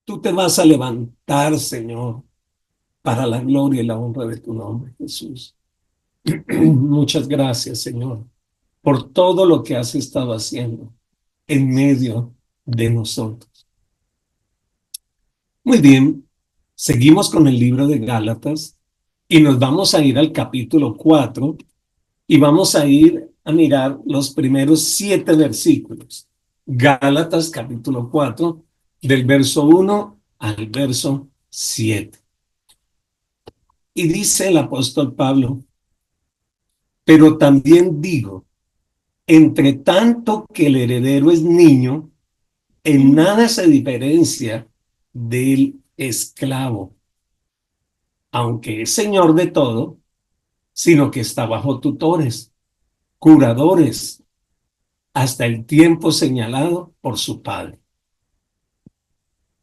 Tú te vas a levantar, Señor, para la gloria y la honra de tu nombre, Jesús. Muchas gracias, Señor, por todo lo que has estado haciendo en medio de nosotros. Muy bien, seguimos con el libro de Gálatas y nos vamos a ir al capítulo 4 y vamos a ir a mirar los primeros 7 versículos. Gálatas capítulo 4, del verso 1 al verso 7. Y dice el apóstol Pablo, pero también digo, entre tanto que el heredero es niño, en nada se diferencia del esclavo, aunque es señor de todo, sino que está bajo tutores, curadores, hasta el tiempo señalado por su padre.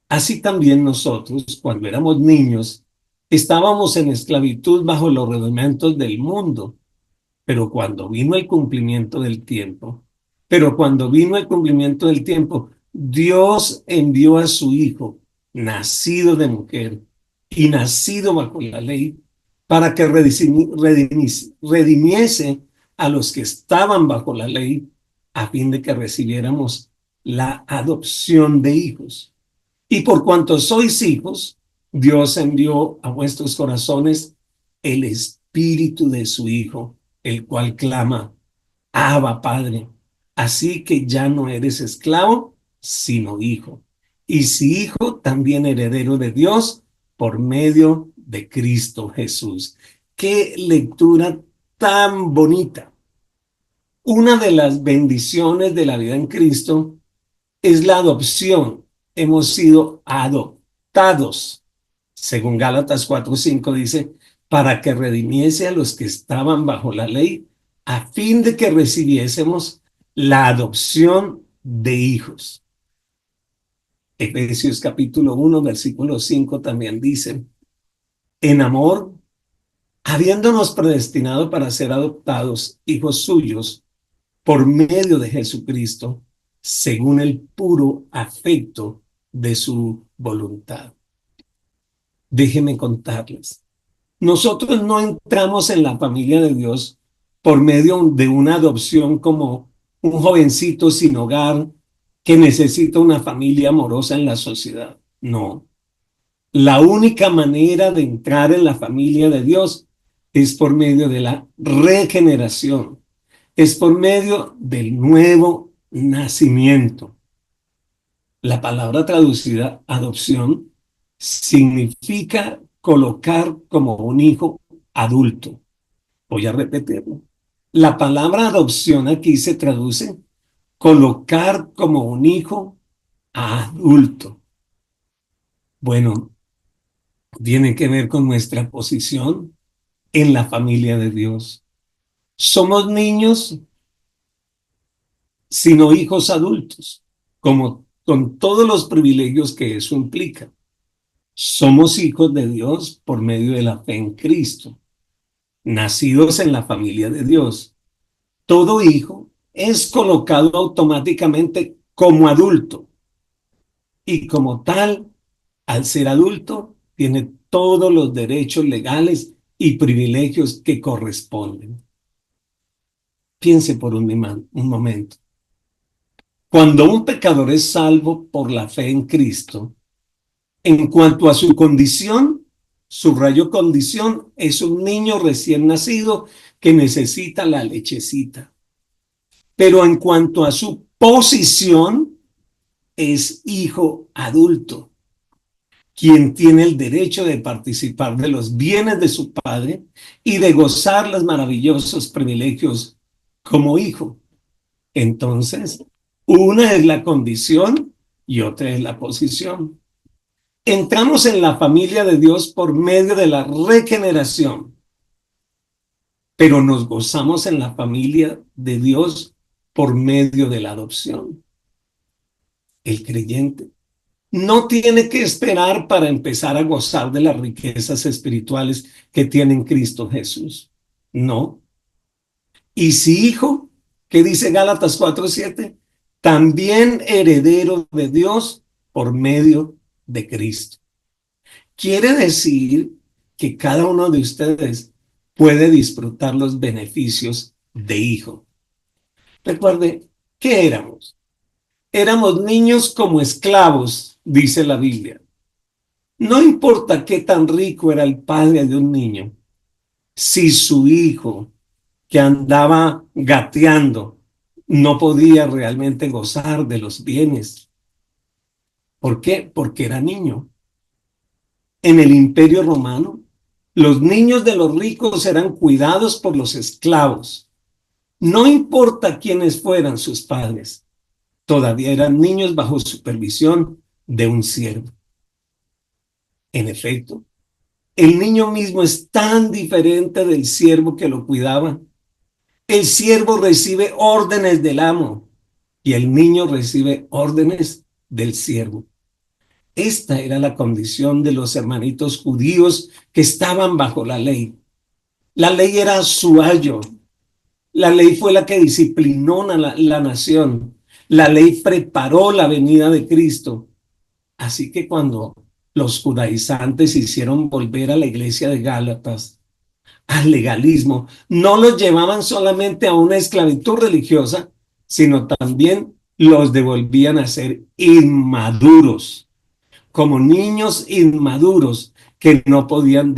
Así también nosotros, cuando éramos niños, estábamos en esclavitud bajo los rudimentos del mundo, pero cuando vino el cumplimiento del tiempo, Dios envió a su Hijo, nacido de mujer y nacido bajo la ley, para que redimiese a los que estaban bajo la ley, a fin de que recibiéramos la adopción de hijos. Y por cuanto sois hijos, Dios envió a vuestros corazones el espíritu de su Hijo, el cual clama, Abba, Padre. Así que ya no eres esclavo, sino hijo. Y si hijo, también heredero de Dios por medio de Cristo Jesús. Qué lectura tan bonita. Una de las bendiciones de la vida en Cristo es la adopción. Hemos sido adoptados. Según Gálatas 4:5 dice, para que redimiese a los que estaban bajo la ley, a fin de que recibiésemos la adopción de hijos. Efesios capítulo 1, versículo 5 también dice, en amor, habiéndonos predestinado para ser adoptados hijos suyos por medio de Jesucristo, según el puro afecto de su voluntad. Déjenme contarles. Nosotros no entramos en la familia de Dios por medio de una adopción como un jovencito sin hogar que necesita una familia amorosa en la sociedad. No. La única manera de entrar en la familia de Dios es por medio de la regeneración, es por medio del nuevo nacimiento. La palabra traducida adopción significa colocar como un hijo adulto. Voy a repetirlo. La palabra adopción aquí se traduce colocar como un hijo adulto. Bueno, tiene que ver con nuestra posición en la familia de Dios. Somos niños, sino hijos adultos, como con todos los privilegios que eso implica. Somos hijos de Dios por medio de la fe en Cristo, nacidos en la familia de Dios. Todo hijo es colocado automáticamente como adulto y como tal, al ser adulto, tiene todos los derechos legales y privilegios que corresponden. Piense por un momento. Cuando un pecador es salvo por la fe en Cristo, en cuanto a su condición, subrayo condición, es un niño recién nacido que necesita la lechecita. Pero en cuanto a su posición, es hijo adulto, quien tiene el derecho de participar de los bienes de su padre y de gozar los maravillosos privilegios como hijo. Entonces, una es la condición y otra es la posición. Entramos en la familia de Dios por medio de la regeneración, pero nos gozamos en la familia de Dios por medio de la adopción. El creyente no tiene que esperar para empezar a gozar de las riquezas espirituales que tiene en Cristo Jesús. No. Y si hijo, ¿qué dice Gálatas 4:7? También heredero de Dios por medio de Cristo. Quiere decir que cada uno de ustedes puede disfrutar los beneficios de hijo. Recuerde, ¿qué éramos? Éramos niños como esclavos, dice la Biblia. No importa qué tan rico era el padre de un niño, si su hijo que andaba gateando no podía realmente gozar de los bienes. ¿Por qué? Porque era niño. En el Imperio Romano, los niños de los ricos eran cuidados por los esclavos. No importa quiénes fueran sus padres, todavía eran niños bajo supervisión de un siervo. En efecto, el niño mismo es tan diferente del siervo que lo cuidaba. El siervo recibe órdenes del amo y el niño recibe órdenes del siervo. Esta era la condición de los hermanitos judíos que estaban bajo la ley. La ley era su ayo. La ley fue la que disciplinó la nación. La ley preparó la venida de Cristo. Así que cuando los judaizantes hicieron volver a la iglesia de Gálatas al legalismo, no los llevaban solamente a una esclavitud religiosa, sino también los devolvían a ser inmaduros, como niños inmaduros que no podían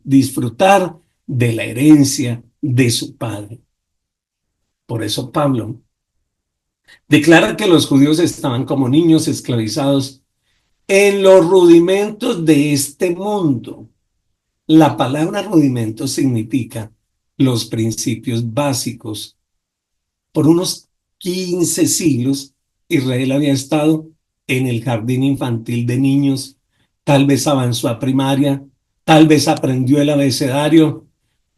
disfrutar de la herencia de su padre. Por eso Pablo declara que los judíos estaban como niños esclavizados en los rudimentos de este mundo. La palabra rudimento significa los principios básicos. Por unos 15 siglos, Israel había estado en el jardín infantil de niños, tal vez avanzó a primaria, tal vez aprendió el abecedario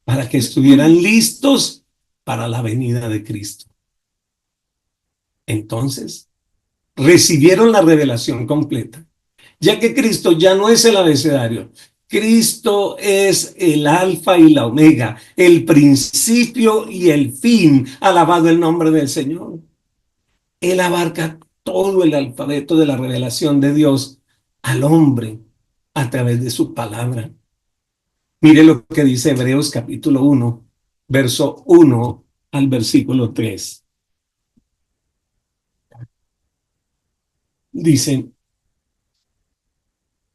para que estuvieran listos para la venida de Cristo. Entonces, recibieron la revelación completa, ya que Cristo ya no es el abecedario. Cristo es el alfa y la omega, el principio y el fin. Alabado el nombre del Señor. Él abarca todo el alfabeto de la revelación de Dios al hombre a través de su palabra. Mire lo que dice Hebreos capítulo 1, verso 1 al versículo 3. Dice,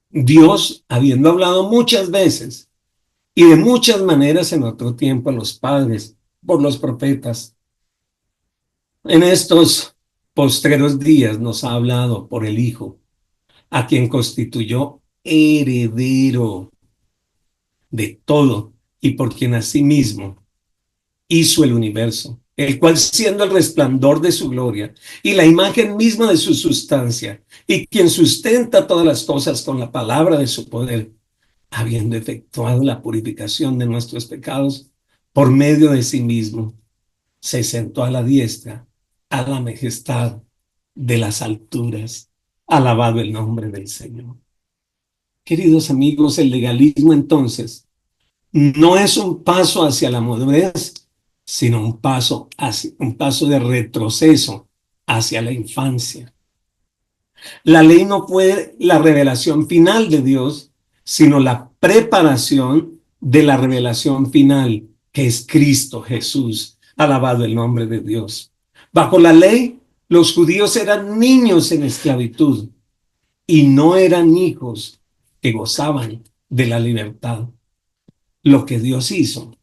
Dios, habiendo hablado muchas veces y de muchas maneras en otro tiempo a los padres, por los profetas, en estos postreros días nos ha hablado por el Hijo, a quien constituyó heredero de todo y por quien asimismo hizo el universo, el cual siendo el resplandor de su gloria y la imagen misma de su sustancia, y quien sustenta todas las cosas con la palabra de su poder, habiendo efectuado la purificación de nuestros pecados por medio de sí mismo, se sentó a la diestra, a la majestad de las alturas. Alabado el nombre del Señor. Queridos amigos, el legalismo entonces no es un paso hacia la madurez, sino un paso de retroceso hacia la infancia. La ley no fue la revelación final de Dios, sino la preparación de la revelación final, que es Cristo Jesús. Alabado el nombre de Dios. Bajo la ley, los judíos eran niños en esclavitud y no eran hijos que gozaban de la libertad. Lo que Dios hizo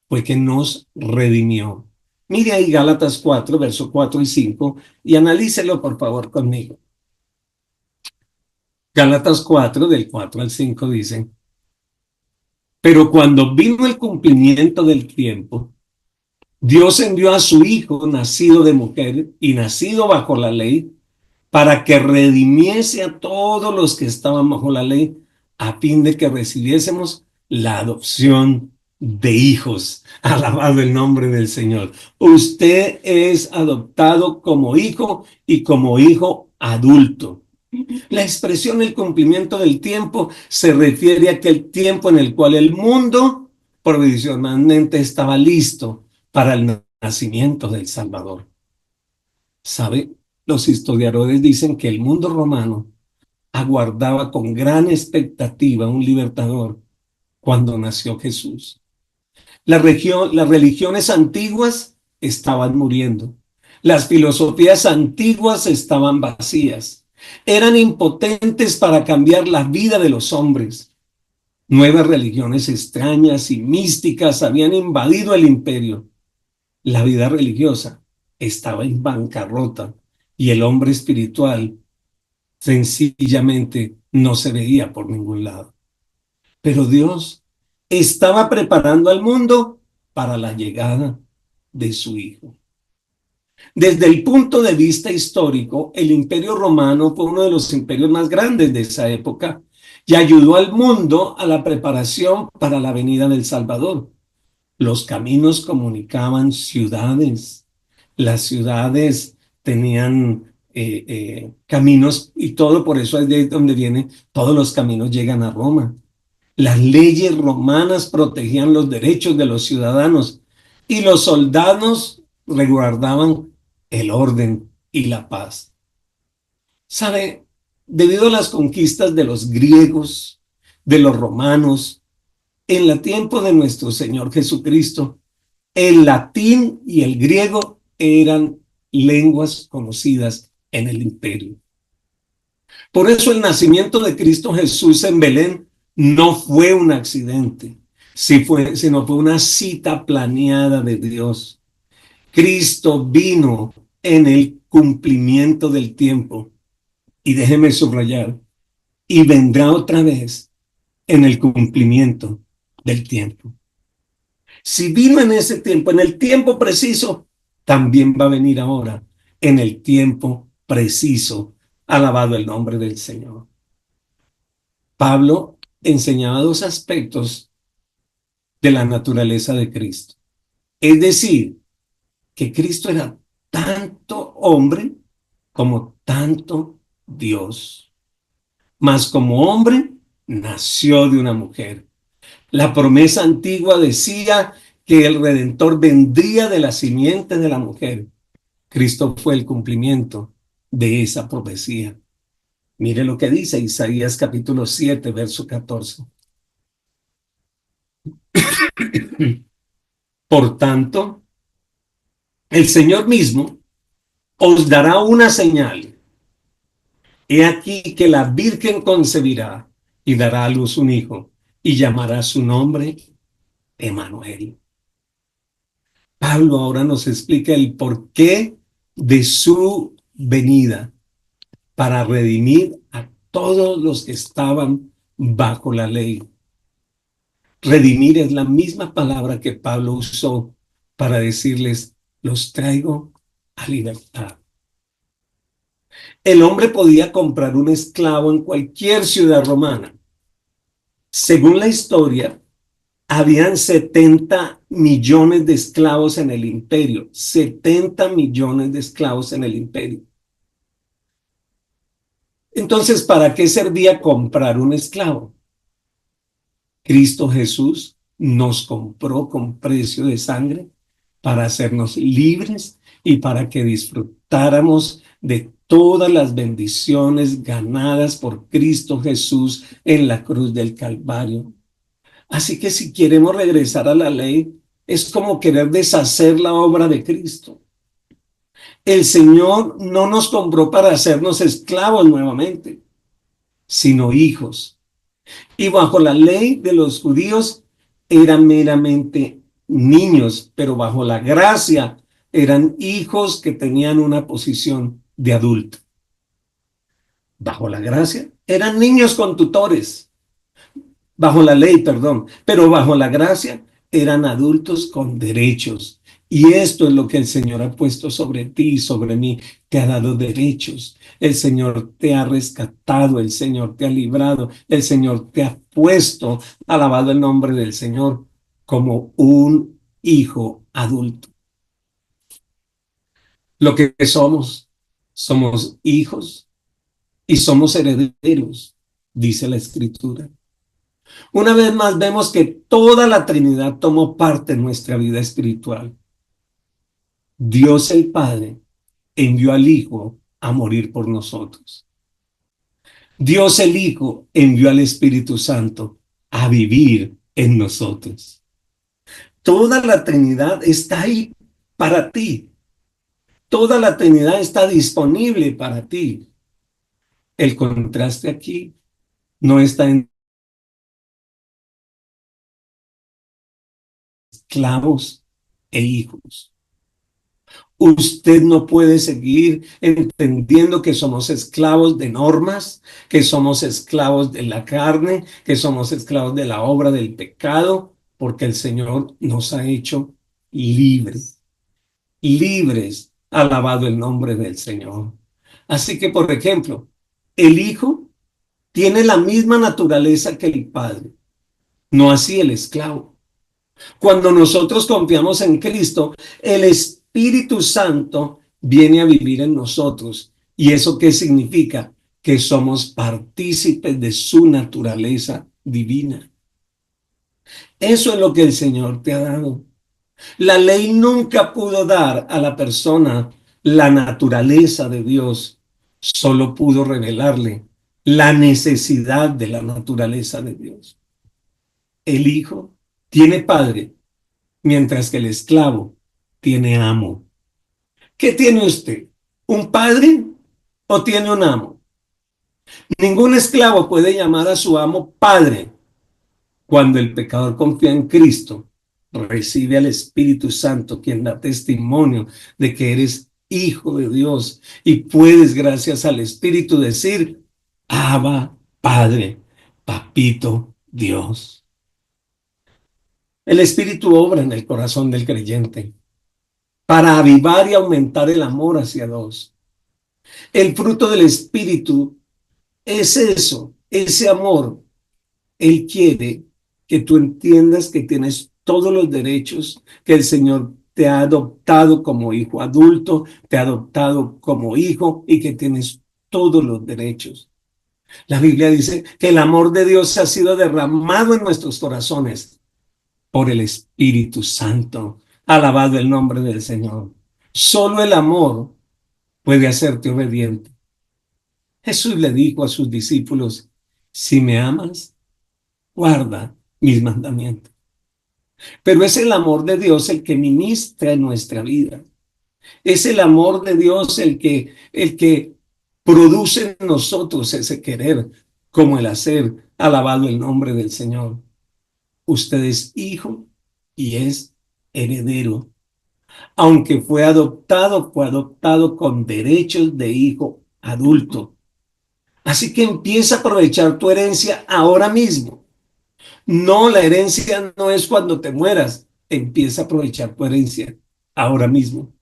fue que nos redimió. Mire ahí Gálatas 4, verso 4 y 5, y analícelo por favor conmigo. Gálatas 4, del 4 al 5 dice, pero cuando vino el cumplimiento del tiempo, Dios envió a su Hijo, nacido de mujer y nacido bajo la ley, para que redimiese a todos los que estaban bajo la ley, a fin de que recibiésemos la adopción de hijos. Alabado el nombre del Señor. Usted es adoptado como hijo y como hijo adulto. La expresión el cumplimiento del tiempo se refiere a aquel tiempo en el cual el mundo provisionalmente estaba listo para el nacimiento del Salvador. ¿Sabe? Los historiadores dicen que el mundo romano aguardaba con gran expectativa un libertador cuando nació Jesús. Las religiones antiguas estaban muriendo. Las filosofías antiguas estaban vacías. Eran impotentes para cambiar la vida de los hombres. Nuevas religiones extrañas y místicas habían invadido el imperio. La vida religiosa estaba en bancarrota y el hombre espiritual sencillamente no se veía por ningún lado. Pero Dios estaba preparando al mundo para la llegada de su Hijo. Desde el punto de vista histórico, el Imperio Romano fue uno de los imperios más grandes de esa época y ayudó al mundo a la preparación para la venida del Salvador. Los caminos comunicaban ciudades, las ciudades tenían caminos y todo, por eso es de donde viene, todos los caminos llegan a Roma. Las leyes romanas protegían los derechos de los ciudadanos y los soldados resguardaban el orden y la paz. ¿Sabe? Debido a las conquistas de los griegos, de los romanos, en el tiempo de nuestro Señor Jesucristo, el latín y el griego eran lenguas conocidas en el imperio. Por eso el nacimiento de Cristo Jesús en Belén no fue un accidente, sino fue una cita planeada de Dios. Cristo vino en el cumplimiento del tiempo, y déjeme subrayar, y vendrá otra vez en el cumplimiento del tiempo. Si vino en ese tiempo, en el tiempo preciso, también va a venir ahora, en el tiempo preciso. Alabado el nombre del Señor. Pablo enseñaba dos aspectos de la naturaleza de Cristo. Es decir, que Cristo era tanto hombre como tanto Dios. Mas como hombre, nació de una mujer. La promesa antigua decía que el Redentor vendría de la simiente de la mujer. Cristo fue el cumplimiento de esa profecía. Mire lo que dice Isaías capítulo 7, verso 14. Por tanto, el Señor mismo os dará una señal. He aquí que la Virgen concebirá y dará a luz un hijo y llamará su nombre Emanuel. Pablo ahora nos explica el porqué de su venida para redimir a todos los que estaban bajo la ley. Redimir es la misma palabra que Pablo usó para decirles, los traigo a libertad. El hombre podía comprar un esclavo en cualquier ciudad romana. Según la historia, habían 70 millones de esclavos en el imperio. 70 millones de esclavos en el imperio. Entonces, ¿para qué servía comprar un esclavo? Cristo Jesús nos compró con precio de sangre para hacernos libres y para que disfrutáramos de todas las bendiciones ganadas por Cristo Jesús en la cruz del Calvario. Así que si queremos regresar a la ley, es como querer deshacer la obra de Cristo. El Señor no nos compró para hacernos esclavos nuevamente, sino hijos. Y bajo la ley de los judíos eran meramente niños, pero bajo la gracia eran hijos que tenían una posición de adulto. Bajo la gracia eran niños con tutores, bajo la ley, perdón, pero bajo la gracia eran adultos con derechos. Y esto es lo que el Señor ha puesto sobre ti y sobre mí. Te ha dado derechos. El Señor te ha rescatado. El Señor te ha librado. El Señor te ha puesto, alabado el nombre del Señor, como un hijo adulto. Lo que somos hijos y somos herederos, dice la Escritura. Una vez más vemos que toda la Trinidad tomó parte en nuestra vida espiritual. Dios el Padre envió al Hijo a morir por nosotros. Dios el Hijo envió al Espíritu Santo a vivir en nosotros. Toda la Trinidad está ahí para ti. Toda la Trinidad está disponible para ti. El contraste aquí no está en esclavos e hijos. Usted no puede seguir entendiendo que somos esclavos de normas, que somos esclavos de la carne, que somos esclavos de la obra del pecado, porque el Señor nos ha hecho libres, libres, alabado el nombre del Señor. Así que, por ejemplo, el Hijo tiene la misma naturaleza que el Padre, no así el esclavo. Cuando nosotros confiamos en Cristo, el Espíritu Santo viene a vivir en nosotros. ¿Y eso qué significa? Que somos partícipes de su naturaleza divina. Eso es lo que el Señor te ha dado. La ley nunca pudo dar a la persona la naturaleza de Dios, solo pudo revelarle la necesidad de la naturaleza de Dios. El Hijo tiene padre, mientras que el esclavo tiene amo. ¿Qué tiene usted? ¿Un padre o tiene un amo? Ningún esclavo puede llamar a su amo padre. Cuando el pecador confía en Cristo, recibe al Espíritu Santo, quien da testimonio de que eres hijo de Dios y puedes, gracias al Espíritu, decir, Abba, Padre, Papito, Dios. El Espíritu obra en el corazón del creyente para avivar y aumentar el amor hacia Dios. El fruto del Espíritu es eso, ese amor. Él quiere que tú entiendas que tienes todos los derechos, que el Señor te ha adoptado como hijo adulto, te ha adoptado como hijo y que tienes todos los derechos. La Biblia dice que el amor de Dios ha sido derramado en nuestros corazones por el Espíritu Santo. Alabado el nombre del Señor. Solo el amor puede hacerte obediente. Jesús le dijo a sus discípulos, si me amas, guarda mis mandamientos. Pero es el amor de Dios el que ministra en nuestra vida. Es el amor de Dios el que produce en nosotros ese querer como el hacer. Alabado el nombre del Señor. Usted es hijo y es heredero. Aunque fue adoptado con derechos de hijo adulto. Así que empieza a aprovechar tu herencia ahora mismo. No, la herencia no es cuando te mueras. Empieza a aprovechar tu herencia ahora mismo.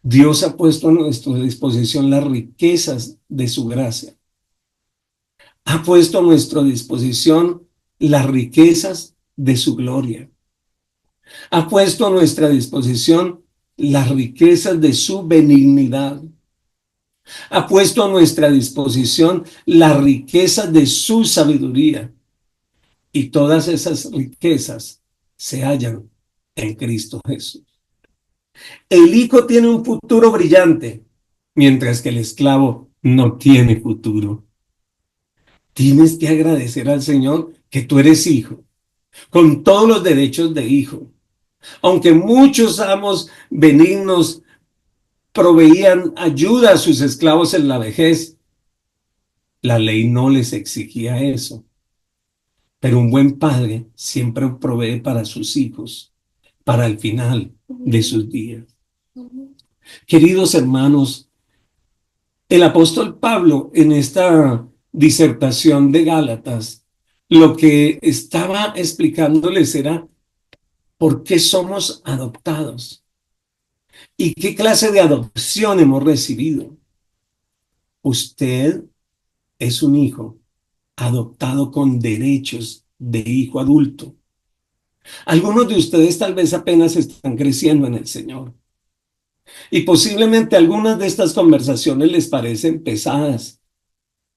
Dios ha puesto a nuestra disposición las riquezas de su gracia. Ha puesto a nuestra disposición las riquezas de su gloria. Ha puesto a nuestra disposición las riquezas de su benignidad. Ha puesto a nuestra disposición las riquezas de su sabiduría. Y todas esas riquezas se hallan en Cristo Jesús. El hijo tiene un futuro brillante, mientras que el esclavo no tiene futuro. Tienes que agradecer al Señor que tú eres hijo, con todos los derechos de hijo. Aunque muchos amos benignos proveían ayuda a sus esclavos en la vejez, la ley no les exigía eso. Pero un buen padre siempre provee para sus hijos, para el final de sus días. Queridos hermanos, el apóstol Pablo en esta disertación de Gálatas, lo que estaba explicándoles era por qué somos adoptados y qué clase de adopción hemos recibido. Usted es un hijo adoptado con derechos de hijo adulto. Algunos de ustedes tal vez apenas están creciendo en el Señor. Y posiblemente algunas de estas conversaciones les parecen pesadas,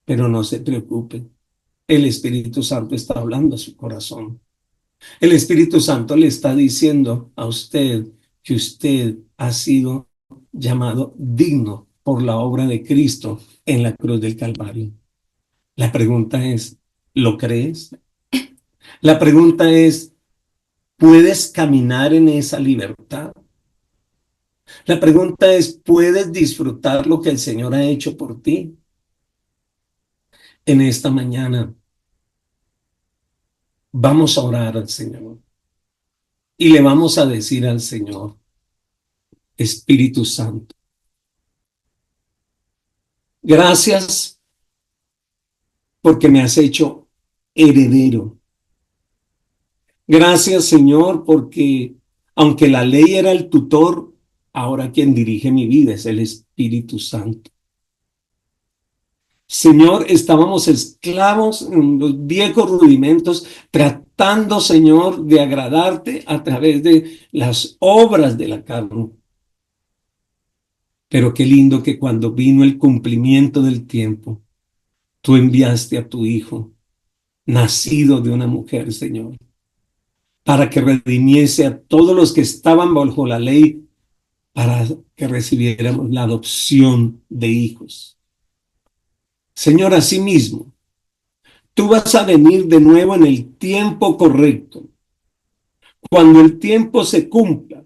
pero no se preocupen. El Espíritu Santo está hablando a su corazón. El Espíritu Santo le está diciendo a usted que usted ha sido llamado digno por la obra de Cristo en la cruz del Calvario. La pregunta es, ¿lo crees? La pregunta es, ¿puedes caminar en esa libertad? La pregunta es, ¿puedes disfrutar lo que el Señor ha hecho por ti? En esta mañana vamos a orar al Señor y le vamos a decir al Señor, Espíritu Santo, gracias porque me has hecho heredero. Gracias, Señor, porque aunque la ley era el tutor, ahora quien dirige mi vida es el Espíritu Santo. Señor, estábamos esclavos en los viejos rudimentos, tratando, Señor, de agradarte a través de las obras de la carne. Pero qué lindo que cuando vino el cumplimiento del tiempo, tú enviaste a tu Hijo, nacido de una mujer, Señor, para que redimiese a todos los que estaban bajo la ley, para que recibiéramos la adopción de hijos. Señor, asimismo, tú vas a venir de nuevo en el tiempo correcto. Cuando el tiempo se cumpla,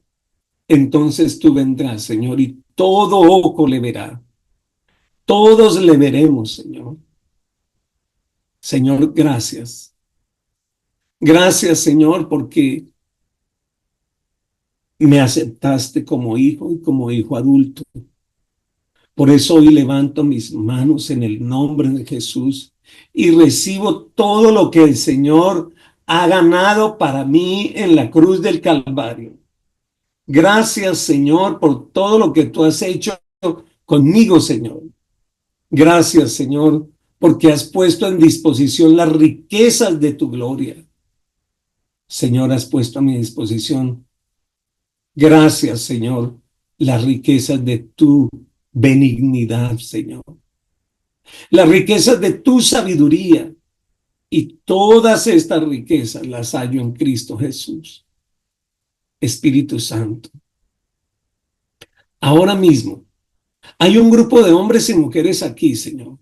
entonces tú vendrás, Señor, y todo ojo le verá. Todos le veremos, Señor. Señor, gracias. Gracias, Señor, porque me aceptaste como hijo y como hijo adulto. Por eso hoy levanto mis manos en el nombre de Jesús y recibo todo lo que el Señor ha ganado para mí en la cruz del Calvario. Gracias, Señor, por todo lo que tú has hecho conmigo, Señor. Gracias, Señor, porque has puesto en disposición las riquezas de tu gloria. Señor, has puesto a mi disposición. Gracias, Señor, las riquezas de tu benignidad, Señor. Las riquezas de tu sabiduría. Y todas estas riquezas las hallo en Cristo Jesús. Espíritu Santo. Ahora mismo hay un grupo de hombres y mujeres aquí, Señor,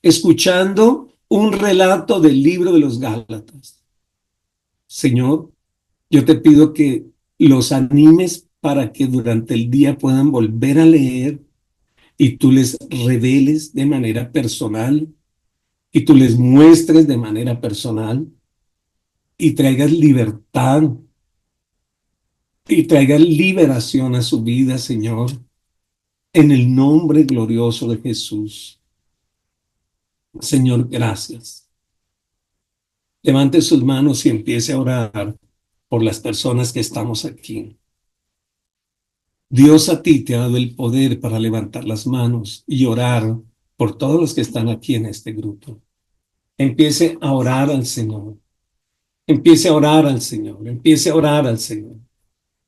escuchando un relato del libro de los Gálatas. Señor, yo te pido que los animes para que durante el día puedan volver a leer y tú les reveles de manera personal y tú les muestres de manera personal y traigas libertad y traigas liberación a su vida, Señor, en el nombre glorioso de Jesús. Señor, gracias. Levante sus manos y empiece a orar por las personas que estamos aquí. Dios a ti te ha dado el poder para levantar las manos y orar por todos los que están aquí en este grupo. Empiece a orar al Señor. Empiece a orar al Señor. Empiece a orar al Señor.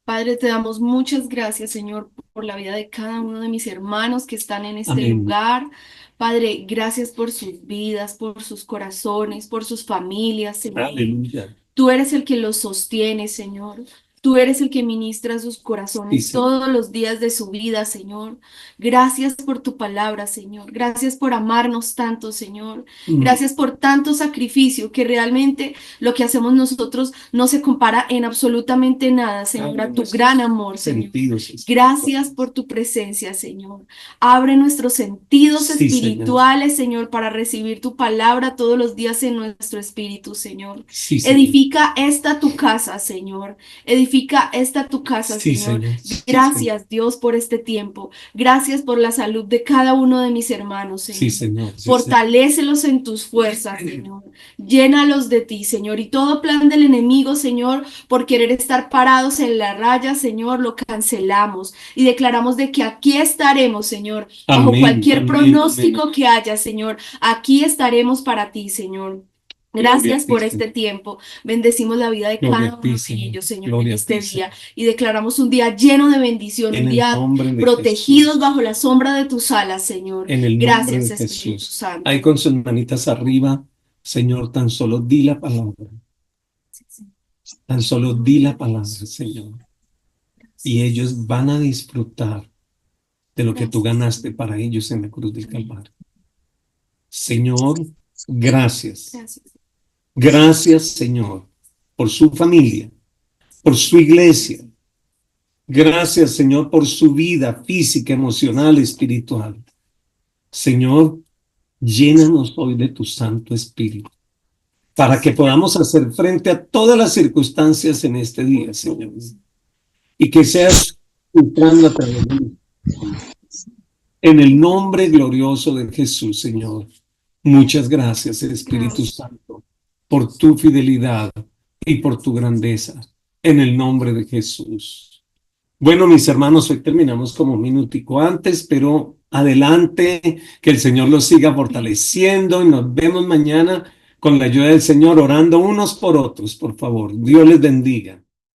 Padre, te damos muchas gracias, Señor, por la vida de cada uno de mis hermanos que están en este Amén. lugar. Padre, gracias por sus vidas, por sus corazones, por sus familias, Señor. Aleluya. Tú eres el que los sostiene, Señor. Tú eres el que ministra sus Sí, corazones Señor. todos los días de su vida, Señor. Gracias por tu palabra, Señor. Gracias por amarnos tanto, Señor. Mm. Gracias por tanto sacrificio que realmente lo que hacemos nosotros no se compara en absolutamente nada, Señor, Abre a tu gran nuestros amor, Señor. sentidos Gracias espirituales. por tu presencia, Señor. Abre nuestros sentidos Sí, Señor. espirituales, Señor, para recibir tu palabra todos los días en nuestro espíritu, Señor. Sí, Señor. Edifica esta tu casa, Señor. Edifica esta tu casa, Sí, Señor. Señor. Sí, Señor. Gracias, Dios, por este tiempo. Gracias por la salud de cada uno de mis hermanos, Sí, Señor. Señor. Sí, Señor. Fortalécelos en tus fuerzas, Señor. Llénalos de ti, Señor. Y todo plan del enemigo, Señor, por querer estar parados en la raya, Señor, lo cancelamos y declaramos de que aquí estaremos, Señor, bajo Amén. cualquier Amén. Amén. pronóstico que haya, Señor. Aquí estaremos para ti, Señor. Gloria a Gracias ti, por este Señor. tiempo. Bendecimos la vida de Gloria cada a ti, uno de Señor. ellos, Señor, en Gloria a este ti, día. Señor. Y declaramos un día lleno de bendición, En un el día nombre de protegidos Jesús. bajo la sombra de tus alas, Señor. En el nombre Gracias, de Espíritu Jesús. Ahí Santo. con sus manitas arriba, Señor, tan solo di la palabra. Sí, sí. Tan solo di la palabra, Señor. Y Gracias. ellos van a disfrutar de lo que tú Gracias. ganaste para ellos en la cruz del Calvario. Señor, Gracias. Gracias. Gracias, Señor, por su familia, por su iglesia. Gracias, Señor, por su vida física, emocional, espiritual. Señor, llénanos hoy de tu Santo Espíritu para que podamos hacer frente a todas las circunstancias en este día, Señor. Y que seas entrando a través de nosotros. En el nombre glorioso de Jesús, Señor. Muchas gracias, Espíritu Santo, por tu fidelidad y por tu grandeza. En el nombre de Jesús. Bueno, mis hermanos, hoy terminamos como un minutico antes, pero adelante, que el Señor los siga fortaleciendo y nos vemos mañana con la ayuda del Señor, orando unos por otros, por favor. Dios les bendiga.